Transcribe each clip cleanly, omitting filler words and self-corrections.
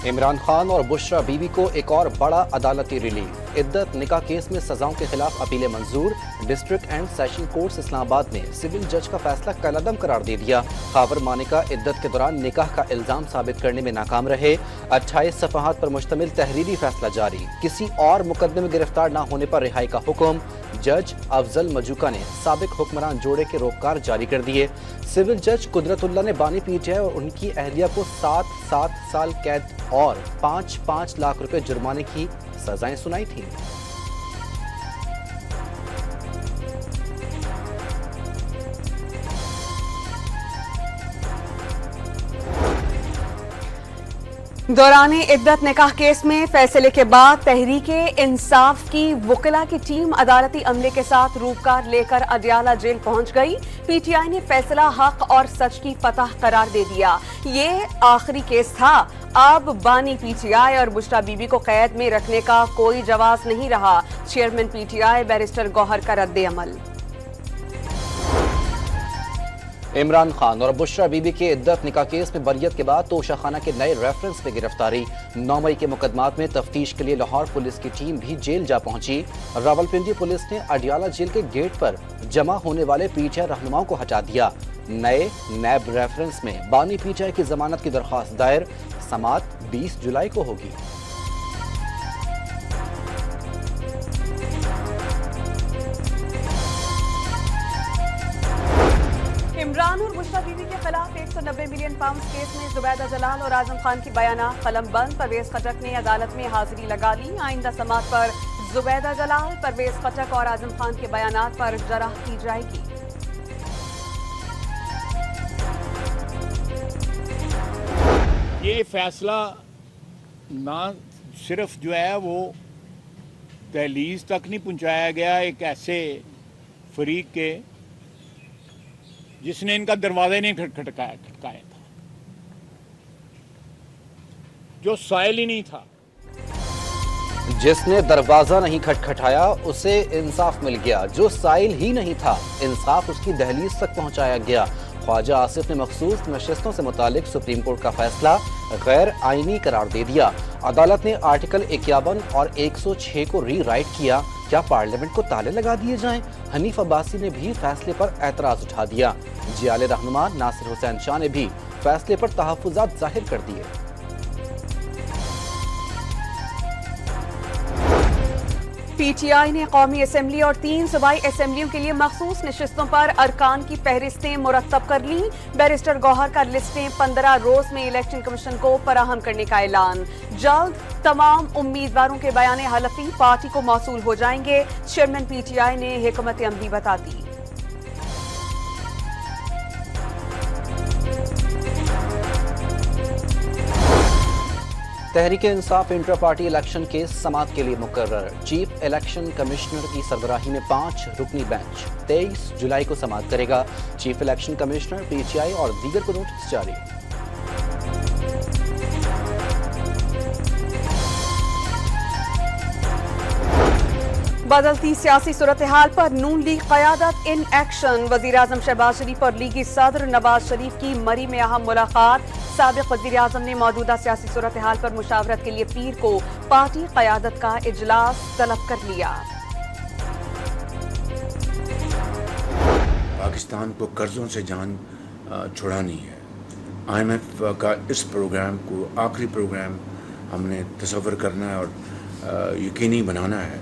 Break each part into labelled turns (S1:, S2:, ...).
S1: عمران خان اور بشرا بیوی کو ایک اور بڑا عدالتی ریلیف۔ عدت نکاح کیس میں سزاؤں کے خلاف اپیلیں منظور۔ ڈسٹرکٹ اینڈ سیشن کورٹ اسلام آباد نے سول جج کا فیصلہ کالعدم قرار دے دیا۔ خاور مانیکا عدت کے دوران نکاح کا الزام ثابت کرنے میں ناکام رہے۔ 28 صفحات پر مشتمل تحریری فیصلہ جاری۔ کسی اور مقدمے میں گرفتار نہ ہونے پر رہائی کا حکم۔ جج افضل مجوکا نے سابق حکمران جوڑے کے روکار جاری کر دیے۔ سول جج قدرت اللہ نے بانی پی ٹی آئی اور ان کی اہلیہ کو 7 سال قید اور 5 لاکھ روپے جرمانے کی سزائیں سنائی تھیں۔
S2: دوران عدت نکاح کیس میں فیصلے کے بعد تحریک انصاف کی وکلاء کی ٹیم عدالتی عملے کے ساتھ روپکار لے کر اڈیالہ جیل پہنچ گئی۔ پی ٹی آئی نے فیصلہ حق اور سچ کی فتح قرار دے دیا۔ یہ آخری کیس تھا۔ اب بانی پی ٹی آئی اور بشرا بیوی کو قید میں رکھنے کا کوئی جواز نہیں رہا۔ Chairman P T I barrister Gohar کا رد عمل۔
S1: عمران خان اور بشرا بیوی کے عدت نکاح کیس میں بریت کے بعد توشہ خانہ کے نئے ریفرنس میں گرفتاری۔ 9 مئی کے مقدمات میں تفتیش کے لیے لاہور پولیس کی ٹیم بھی جیل جا پہنچی۔ راولپنڈی پولیس نے اڈیالہ جیل کے گیٹ پر جمع ہونے والے پی ٹی آئی رہنماؤں کو ہٹا دیا۔ نئے نیب ریفرنس میں بانی پی ٹی آئی کی ضمانت کی درخواست دائر۔ سماعت 20 جولائی کو ہوگی۔
S2: عمران اور بشرا بیوی کے خلاف 190 ملین پاؤنڈ کیس میں زبیدہ جلال اور اعظم خان کی بیانات قلم بند۔ پرویز خٹک نے عدالت میں حاضری لگا لی۔ آئندہ سماعت پر زبیدہ جلال، پرویز خٹک اور اعظم خان کے بیانات پر جرح کی جائے گی۔
S3: یہ فیصلہ نہ صرف جو ہے وہ دہلیز تک نہیں پہنچایا گیا ایک ایسے فریق کے جس نے ان کا دروازہ نہیں کھٹکایا تھا، جو سائل ہی نہیں تھا۔
S1: جس نے دروازہ نہیں کھٹکھٹایا اسے انصاف مل گیا۔ جو سائل ہی نہیں تھا انصاف اس کی دہلیز تک پہنچایا گیا۔ خواجہ آصف نے مخصوص نشستوں سے متعلق سپریم کورٹ کا فیصلہ غیر آئینی قرار دے دیا۔ عدالت نے آرٹیکل 51 اور 106 کو ری رائٹ کیا۔ کیا پارلیمنٹ کو تالے لگا دیے جائیں؟ حنیف عباسی نے بھی فیصلے پر اعتراض اٹھا دیا۔ جیال رہنما ناصر حسین شاہ نے بھی فیصلے پر تحفظات ظاہر کر دیے۔
S2: پی ٹی آئی نے قومی اسمبلی اور 3 صوبائی اسمبلیوں کے لیے مخصوص نشستوں پر ارکان کی فہرستیں مرتب کر لیں۔ بیرسٹر گوہر کا لسٹیں 15 روز میں الیکشن کمیشن کو فراہم کرنے کا اعلان۔ جلد تمام امیدواروں کے بیان حلفی پارٹی کو موصول ہو جائیں گے۔ چیئرمین پی ٹی آئی نے حکمت عملی بتا دی۔
S1: Tehreek Insaf intra party election case سماعت کے لیے مقرر۔ چیف الیکشن کمشنر کی سربراہی میں 5 رکنی بینچ 23 جولائی کو سماعت کرے گا۔ Chief election commissioner, P T I اور دیگر کو نوٹس جاری۔
S2: بدلتی سیاسی صورتحال پر نون لیگ قیادت ان ایکشن۔ وزیراعظم شہباز شریف اور لیگی صدر نواز شریف کی مری میں اہم ملاقات۔ سابق وزیر اعظم نے موجودہ سیاسی صورتحال پر مشاورت کے لیے پیر کو پارٹی قیادت کا اجلاس طلب کر لیا۔
S4: پاکستان کو قرضوں سے جان چھڑانی ہے۔ آئی ایم ایف کا اس پروگرام کو آخری پروگرام ہم نے تصور کرنا ہے اور یقینی بنانا ہے۔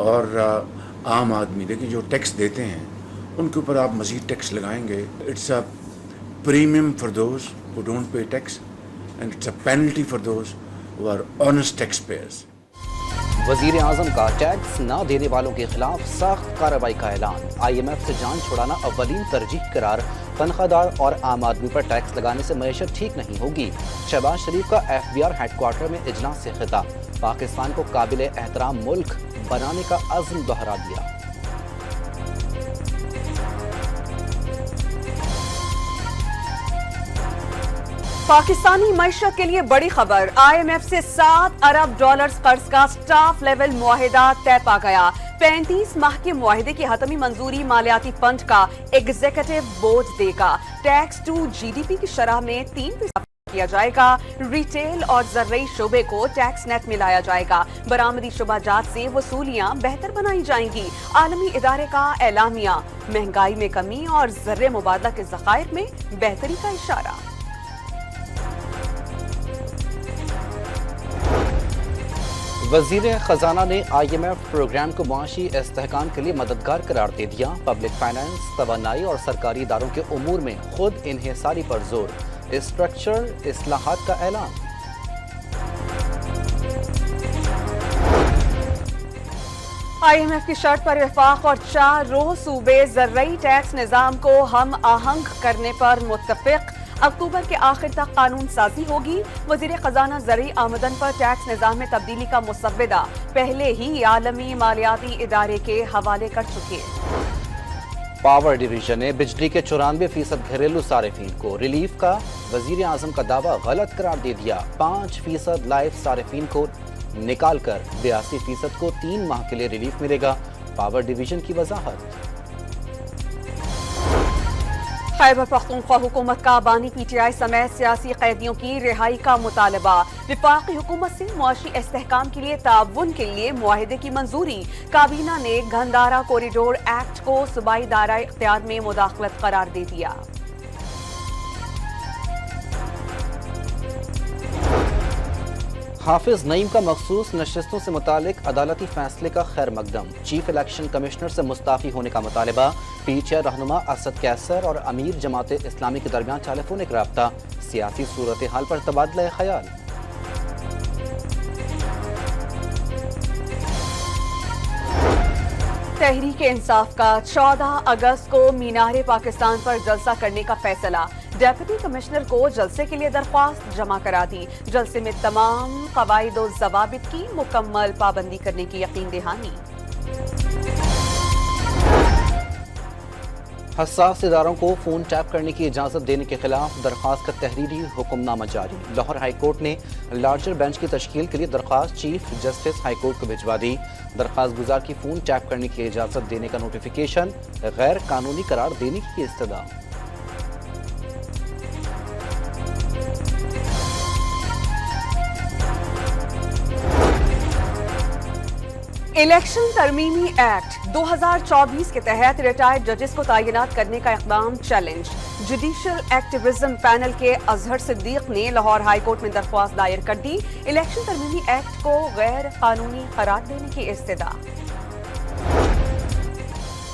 S4: اور عام آدمی دیکھیں جو ٹیکس دیتے ہیں ان کے اوپر آپ مزید ٹیکس لگائیں گے۔ It's a premium for those who don't pay tax and it's a penalty for those who are honest taxpayers۔
S1: وزیر اعظم کا ٹیکس نہ دینے والوں کے خلاف سخت کارروائی کا اعلان۔ آئی ایم ایف سے جان چھڑانا اولین ترجیح قرار۔ تنخواہ دار اور عام آدمی پر ٹیکس لگانے سے معیشت ٹھیک نہیں ہوگی۔ شہباز شریف کا F B R headquarter میں اجلاس سے خطاب۔ پاکستان کو قابل احترام ملک بنانے کا عزم دہرا دیا۔
S2: پاکستانی معیشت کے لیے بڑی خبر۔ آئی ایم ایف سے $7 ارب قرض کا سٹاف لیول معاہدہ طے پا گیا۔ 35 ماہ کے معاہدے کی حتمی منظوری مالیاتی فنڈ کا ایگزیکٹو بورڈ دے گا۔ Tax to G D P کی شرح میں 3% किया जाएगा। रिटेल और ज़र्री शोबे को टैक्स नेट में लाया जाएगा। बरामदी शुबा जात से वसूलियां बेहतर बनाई जाएंगी। आलमी इदारे का एलामिया, महंगाई में कमी और ज़र्रे मुबादला के ज़खायर में बेहतरी का इशारा।
S1: वजीर खजाना ने IMF प्रोग्राम को मुआशी इस्तेहकाम के लिए मददगार करार दे दिया। पब्लिक फाइनेंस, तवानाई और सरकारी इदारों के उमूर में खुद इन्हिसारी पर जोर। स्ट्रक्चर इस्लाहात का ऐलान।
S2: IMF की शर्त पर वफाक और 4 रोज़ सूबे ज़र्री टैक्स निज़ाम को हम आहंग करने पर मुत्तफिक। अक्टूबर के आखिर तक कानून साजी होगी। वजीर खजाना ज़र्री आमदन पर टैक्स निज़ाम में तब्दीली का मुसव्विदा पहले ही आलमी मालियाती इदारे के हवाले कर चुके।
S1: पावर डिवीजन ने बिजली के 94% घरेलू सारिफीन को रिलीफ का वजीर आजम का दावा गलत करार दे दिया। 5% लाइव सारिफीन को निकाल कर 82% को 3 माह के लिए रिलीफ मिलेगा। पावर डिवीजन की वजाहत।
S2: खैबर पख्तूनख्वा हुकूमत का बानी PTI समेत सियासी कैदियों की रिहाई का मुतालबा। विफाकी हुकूमत से मुआशी इस्तेहकाम के लिए ताउन के लिए मुआहिदे की मंजूरी। काबीना ने गंधारा कॉरिडोर एक्ट को सूबाई दायरा इख्तियार में मुदाखलत करार दे दिया।
S1: हाफिज नईम का मखसूस नशस्तों से मुतालिक अदालती फैसले का खैर मकदम। चीफ इलेक्शन कमिश्नर से मुस्ताफी होने का मुतालबा। PTI रहनुमा असद कैसर और अमीर जमात इस्लामी के दरमियान टेलीफोनिक राब्ता। सियासी सूरत हाल पर तबादला ख्याल।
S2: तहरीक इंसाफ का 14 अगस्त को मीनार पाकिस्तान पर जलसा करने का फैसला। डेप्यूटी कमिश्नर को जलसे के लिए दरख्वास्त जमा करा दी। जलसे में तमाम कवायद और ज़वाबित की मुकम्मल पाबंदी करने की यकीन दहानी।
S1: हसास इदारों को फोन टैप करने की इजाजत देने के खिलाफ दरख्वास्त का तहरीरी हुक्मनामा जारी। लाहौर हाई कोर्ट ने लार्जर बेंच की तश्कील के लिए दरख्वास्त चीफ जस्टिस हाई कोर्ट को भिजवा दी। दरख्वास्त गुजार की फोन टैप करने की इजाजत देने का नोटिफिकेशन गैर कानूनी करार देने की इस्तदा।
S2: इलेक्शन तरमीमी एक्ट 2024 के तहत रिटायर्ड जजेस को तैनात करने का इक़दाम चैलेंज। जुडिशल एक्टिविज्म पैनल के अजहर सिद्दीक ने लाहौर हाई कोर्ट में दरख्वास्त दायर कर दी। इलेक्शन तरमीमी एक्ट को गैर कानूनी करार देने की इस्तदा।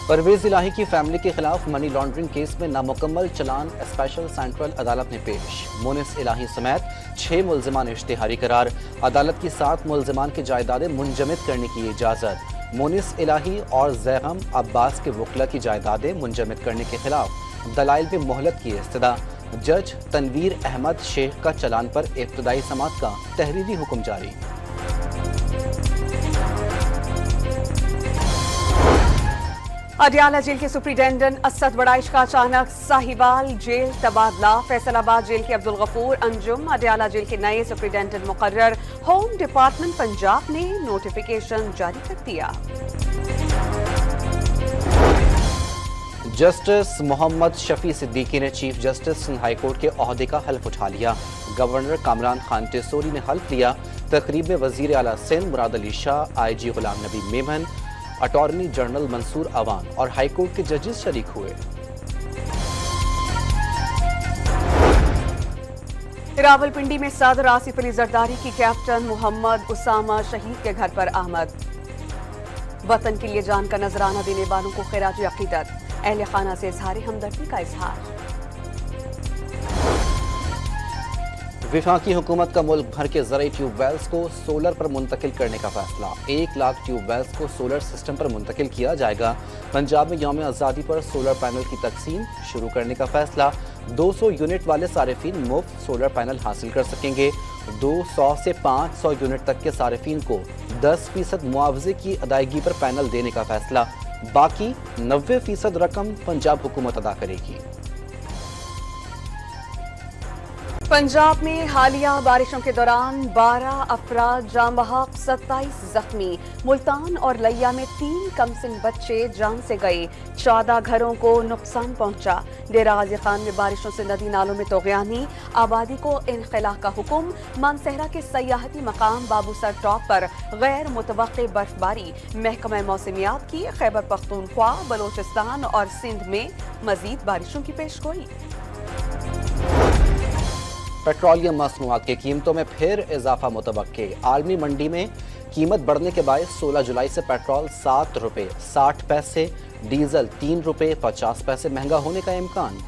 S1: परवेज इलाही की फैमिली के खिलाफ मनी लॉन्ड्रिंग केस में नामुकम्मल चलान स्पेशल सेंट्रल अदालत में पेश। मोनिस इलाही समेत 6 मुल्जिमान इश्तिहारी करार। अदालत की 7 मुल्जिमान की जायदादें मुंजमद करने की इजाजत। मोनिस इलाही और जैगम अब्बास के वकला की जायदादें मुंजमद करने के खिलाफ दलाइल पे मोहलत की इस्तदा। जज तनवीर अहमद शेख का चलान पर इब्तदाई समात का तहरीरी हुक्म जारी।
S2: अडियाला जेल के सुप्रिंटेंडेंट असद बड़ाइश का अचानक साहिवाल जेल तबादला। फैसलाबाद जेल के अब्दुल गफूर अंजुम अडियाला जेल के नए सुप्रिंटेंडेंट मुकर्रर। होम डिपार्टमेंट पंजाब ने नोटिफिकेशन जारी कर दिया।
S1: जस्टिस मोहम्मद शफी सिद्दीकी ने चीफ जस्टिस हाई कोर्ट के ओहदे का हल्फ उठा लिया। गवर्नर कामरान खान टेसोरी ने हल्फ लिया। तकरीब में वजीर आला Sindh Murad Ali Shah, IG Ghulam Nabi Memon, attorney general Mansoor Awan और हाई कोर्ट के जजेस शरीक हुए।
S2: रावलपिंडी में सदर आसिफ अली जरदारी की कैप्टन मोहम्मद उसामा शहीद के घर पर आमद। वतन के लिए जान का नजराना देने वालों को खिराज अकीदत। अहले खाना से इजहार हमदर्दी का इजहार।
S1: विफाकी हुकूमत का मुल्क भर के ज़राई ट्यूबवेल्स को सोलर पर मुंतकिल करने का फैसला। 1 लाख ट्यूबवेल्स को सोलर सिस्टम पर मुंतकिल किया जाएगा। पंजाब में यौम आज़ादी पर सोलर पैनल की तकसीम शुरू करने का फैसला। 200 यूनिट वाले सारिफीन मुफ्त सोलर पैनल हासिल कर सकेंगे। 200 से 500 यूनिट तक के सारिफीन को 10% मुआवजे की अदायगी पर पैनल देने का फैसला। बाकी 90% रकम पंजाब हुकूमत अदा करेगी।
S2: पंजाब में हालिया बारिशों के दौरान 12 अफराद जान बहक, 27 जख्मी। मुल्तान और लिया में 3 कमसिन बच्चे जान से गए, 14 घरों को नुकसान पहुंचा। डेरा गाजी खान में बारिशों से नदी नालों में तोगयानी, आबादी को इनखला का हुक्म। मानसहरा के सयाहती मकाम बाबूसर टॉप पर गैर मुतवक्के बर्फबारी। महकमा मौसमियात की खैबर पख्तूनख्वा, बलोचिस्तान और सिंध में मजीद बारिशों की पेशगोई।
S1: पेट्रोलियम मसनूआत की कीमतों में फिर इजाफा मुतवक्के। आलमी मंडी में कीमत बढ़ने के बायस 16 जुलाई से पेट्रोल 7 रुपये 60 पैसे, डीजल 3 रुपये 50 पैसे महंगा होने का इम्कान।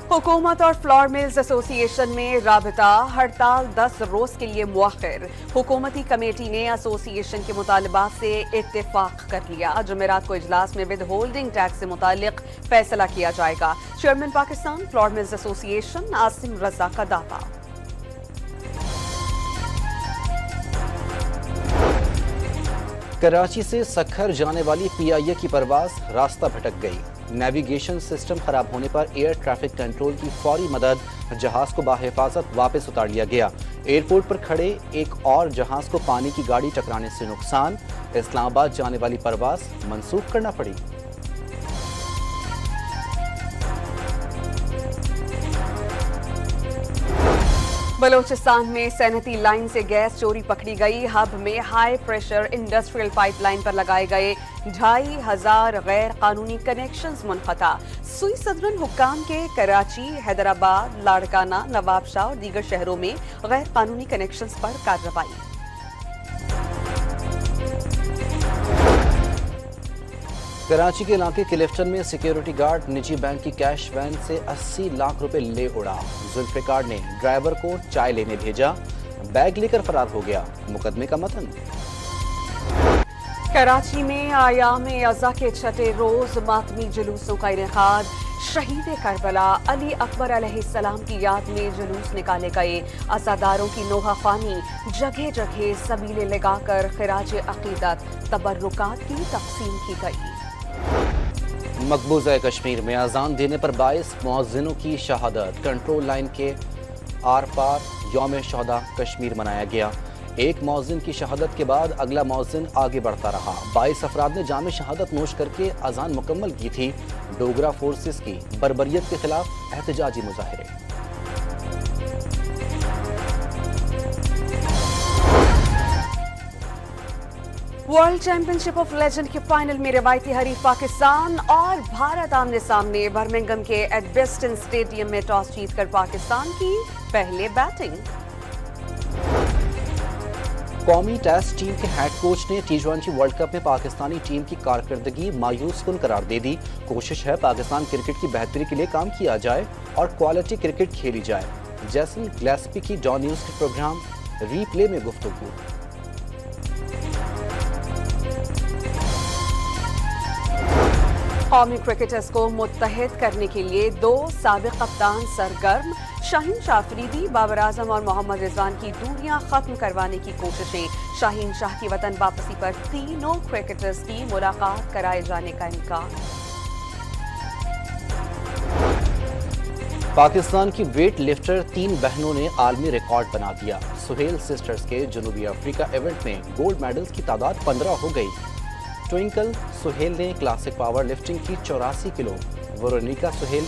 S2: हुकूमत और फ्लोर मिल्स एसोसिएशन में राबिता, हड़ताल 10 रोज के लिए मुअख्खर। हुकूमती कमेटी ने एसोसिएशन के मुतालबात से इत्तेफाक कर लिया। जुमेरात को इजलास में विद होल्डिंग टैक्स से मुतालिक फैसला किया जाएगा। Chairman Pakistan flour mills association Asim Raza का दावा।
S1: कराची से सखर जाने वाली PIA की परवाज रास्ता भटक गई। नेविगेशन सिस्टम खराब होने पर एयर ट्रैफिक कंट्रोल की फौरी मदद, जहाज को बाहिफाजत वापस उतार लिया गया। एयरपोर्ट पर खड़े एक और जहाज को पानी की गाड़ी टकराने से नुकसान। इस्लामाबाद जाने वाली परवाज मंसूख करना पड़ी।
S2: बलोचिस्तान में सैनती लाइन से गैस चोरी पकड़ी गई। हब में हाई प्रेशर इंडस्ट्रियल पाइपलाइन पर लगाए गए 2500 गैर कानूनी कनेक्शंस मुनक़ता। सुई सदरन हुक्काम के कराची, हैदराबाद, लाड़काना, नवाबशाह और दीगर शहरों में गैर कानूनी कनेक्शंस पर कार्रवाई।
S1: कराची के इलाके क्लिफ्टन में सिक्योरिटी गार्ड निजी बैंक की कैश वैन से 80 लाख रुपए ले उड़ा। जुल्फिकार ने ड्राइवर को चाय लेने भेजा, बैग लेकर फरार हो गया। मुकदमे का मतन।
S2: कराची में आयाम अज़ा के छठे रोज मातमी जुलूसों का इनेकाद। शहीद करबला अली अकबर अलैहिस्सलाम की याद में जुलूस निकाले गए। अज़ादारों की नोहा ख्वानी, जगह जगह सबीले लगाकर खिराज अकीदत, तबर्रुकात की तकसीम की गई।
S1: मकबूजा कश्मीर में अजान देने पर 22 मुअज्जिनों की शहादत। कंट्रोल लाइन के आर पार यौम शहदा कश्मीर मनाया गया। एक मुअज्जिन की शहादत के बाद अगला मुअज्जिन आगे बढ़ता रहा। 22 अफराद ने जाम शहादत नोश करके अजान मुकम्मल की थी। डोगरा फोर्सेस की बर्बरियत के खिलाफ एहतजाजी मुजाहिरे।
S2: वर्ल्ड चैंपियनशिप ऑफ लेजेंड के फाइनल में रवायती हरीफ पाकिस्तान और भारत आमने सामने। बर्मिंघम के एडबेस्टन स्टेडियम में टॉस जीतकर पाकिस्तान की पहले बैटिंग।
S1: कौमी टेस्ट टीम के हेड कोच ने T20 वर्ल्ड कप में पाकिस्तानी टीम की कारकर्दगी मायूस कुन करार दे दी। कोशिश है पाकिस्तान क्रिकेट की बेहतरी के लिए काम किया जाए और क्वालिटी क्रिकेट खेली जाए। जैसन ग्लेस्पी की डॉन न्यूज के प्रोग्राम रीप्ले में गुफ्तगू।
S2: कौमी क्रिकेटर्स को मुत्तहिद करने के लिए 2 साबिक कप्तान सरगर्म। शाहीन शाह अफरीदी, बाबर आजम और मोहम्मद रिजवान की दूरियां खत्म करवाने की कोशिशें। शाहीन शाह की वतन वापसी पर तीनों क्रिकेटर्स की मुलाकात कराए जाने का इम्कान।
S1: पाकिस्तान की वेट लिफ्टर 3 बहनों ने आलमी रिकॉर्ड बना दिया। सुहेल सिस्टर्स के जनूबी अफ्रीका इवेंट में गोल्ड मेडल्स की तादाद 15 हो गई। ट्विंकल सुहेल ने क्लासिक पावर लिफ्टिंग की 84 किलो, वेरोनिका सुहेल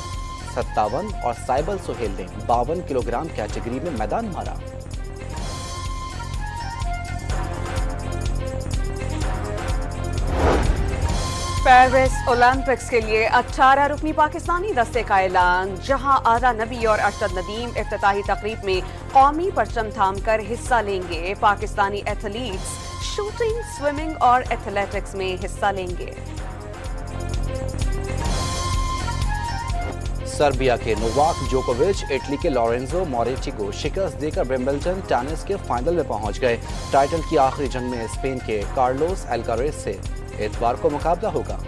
S1: 57 और साइबल सुहेल ने 52 किलोग्राम कैटेगरी में मैदान मारा।
S2: पेरिस ओलंपिक्स के लिए 18 रुकनी पाकिस्तानी दस्ते का ऐलान। जहां आदा नबी और अरशद नदीम इफ्तिताही तकरीब में कौमी परचम थामकर हिस्सा लेंगे। पाकिस्तानी एथलीट्स शूटिंग, स्विमिंग और एथलेटिक्स में हिस्सा लेंगे।
S1: सर्बिया के नोवाक जोकोविच इटली के लॉरेंजो मोरेटी को शिकस्त देकर विंबलडन टेनिस के फाइनल में पहुंच गए। टाइटल की आखिरी जंग में स्पेन के कार्लोस अल्कारेज से इतवार को मुकाबला होगा।